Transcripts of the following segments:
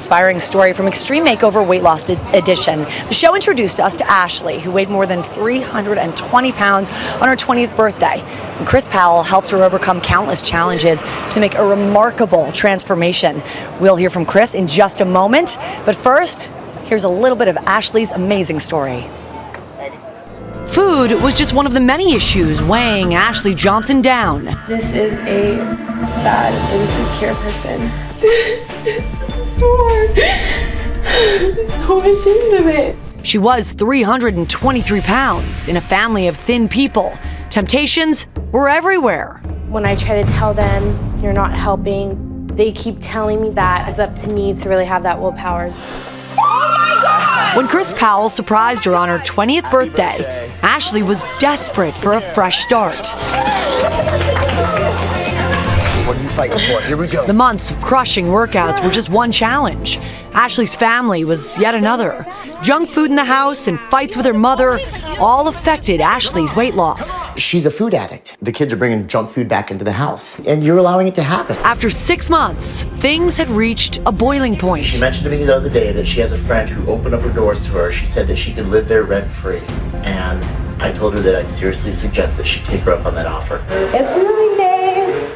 Inspiring story from Extreme Makeover Weight Loss Edition. The show introduced us to Ashley, who weighed more than 320 pounds on her 20th birthday. And Chris Powell helped her overcome countless challenges to make a remarkable transformation. We'll hear from Chris in just a moment, but first, here's a little bit of Ashley's amazing story. Food was just one of the many issues weighing Ashley Johnson down. This is a sad, insecure person. So hard. I'm so ashamed of it. She was 323 pounds in a family of thin people. Temptations were everywhere. When I try to tell them you're not helping, they keep telling me that it's up to me to really have that willpower. Oh my God! When Chris Powell surprised her on her 20th birthday, Ashley was desperate for a fresh start. What are you fighting for? Here we go. The months of crushing workouts were just one challenge. Ashley's family was yet another. Junk food in the house and fights with her mother all affected Ashley's weight loss. She's a food addict. The kids are bringing junk food back into the house, and you're allowing it to happen. After 6 months, things had reached a boiling point. She mentioned to me the other day that she has a friend who opened up her doors to her. She said that she could live there rent-free, and I told her that I seriously suggest that she take her up on that offer. It's my day.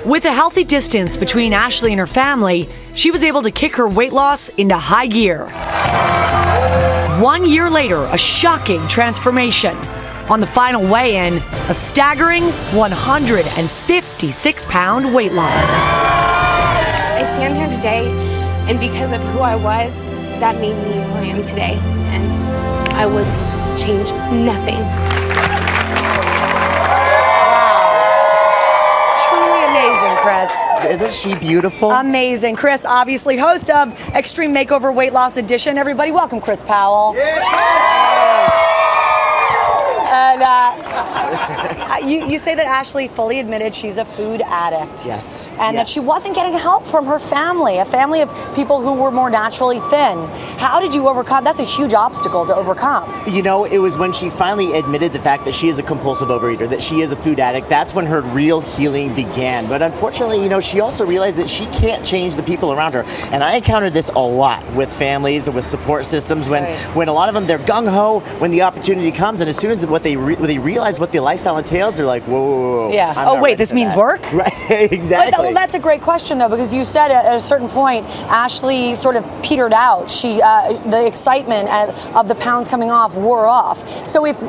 With a healthy distance between Ashley and her family, she was able to kick her weight loss into high gear. 1 year later, a shocking transformation. On the final weigh-in, a staggering 156-pound weight loss. I stand here today, and because of who I was, that made me who I am today. And I would change nothing. Chris. Isn't she beautiful? Amazing. Chris, obviously host of Extreme Makeover Weight Loss Edition. Everybody, welcome Chris Powell. Yeah. And you say that Ashley fully admitted she's a food addict. Yes. And that she wasn't getting help from her family, a family of people who were more naturally thin. How did you overcome? That's a huge obstacle to overcome. You know, it was when she finally admitted the fact that she is a compulsive overeater, that she is a food addict. That's when her real healing began. But unfortunately, you know, she also realized that she can't change the people around her. And I encountered this a lot with families and with support systems when a lot of them, they're gung-ho when the opportunity comes, and as soon as they realize what the lifestyle entails, they're like, whoa. Yeah. Oh, wait, this means work? Right, exactly. Well, that's a great question, though, because you said at a certain point, Ashley sort of petered out. The excitement of the pounds coming off wore off. So if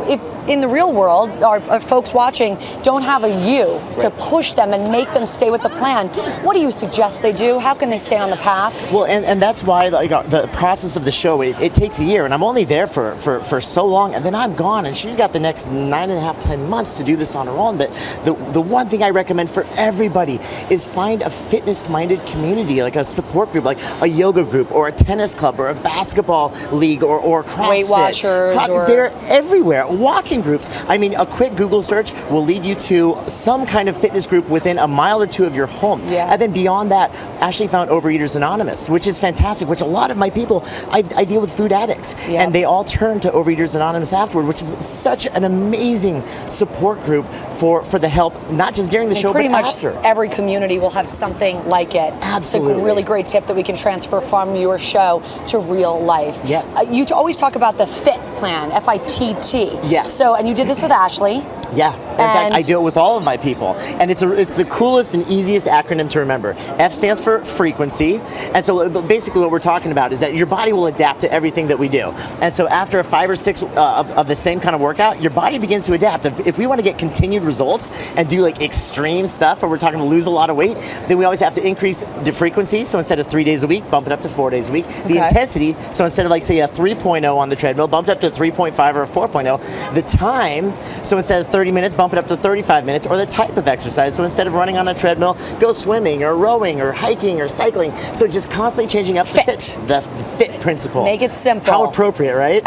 in the real world, our folks watching don't have a you to push them and make them stay with the plan, what do you suggest they do? How can they stay on the path? Well, and that's why the process of the show, it takes a year, and I'm only there for so long, and then I'm gone, and she's got the next 9.5, 10 months to do this on her own. But the one thing I recommend for everybody is find a fitness-minded community, like a support group, like a yoga group or a tennis club or a basketball league or CrossFit. Weight Watchers. They're everywhere. Walking groups. I mean, a quick Google search will lead you to some kind of fitness group within a mile or two of your home. Yeah. And then beyond that, Ashley found Overeaters Anonymous, which is fantastic, which a lot of my people, I deal with food addicts, and they all turn to Overeaters Anonymous afterward, which is such an amazing support group for the help, not just during the show, pretty but much after. every community will have something like it. Absolutely. It's a really great tip that we can transfer from your show to real life. Yep. You always talk about the FIT plan, F-I-T-T. Yes. So, and you did this with Ashley. Yeah. In fact, I do it with all of my people. And it's the coolest and easiest acronym to remember. F stands for frequency. And so basically what we're talking about is that your body will adapt to everything that we do. And so after 5 or 6 of the same kind of workout, your body begins to adapt. If we want to get continued results and do like extreme stuff where we're talking to lose a lot of weight, then we always have to increase the frequency. So instead of 3 days a week, bump it up to 4 days a week. The intensity, so instead of like say a 3.0 on the treadmill, bump it up to 3.5 or a 4.0. The time, so instead of 30 minutes, bump it up to 35 minutes, or the type of exercise. So instead of running on a treadmill, go swimming or rowing or hiking or cycling. So just constantly changing up the fit principle. Make it simple. How appropriate, right?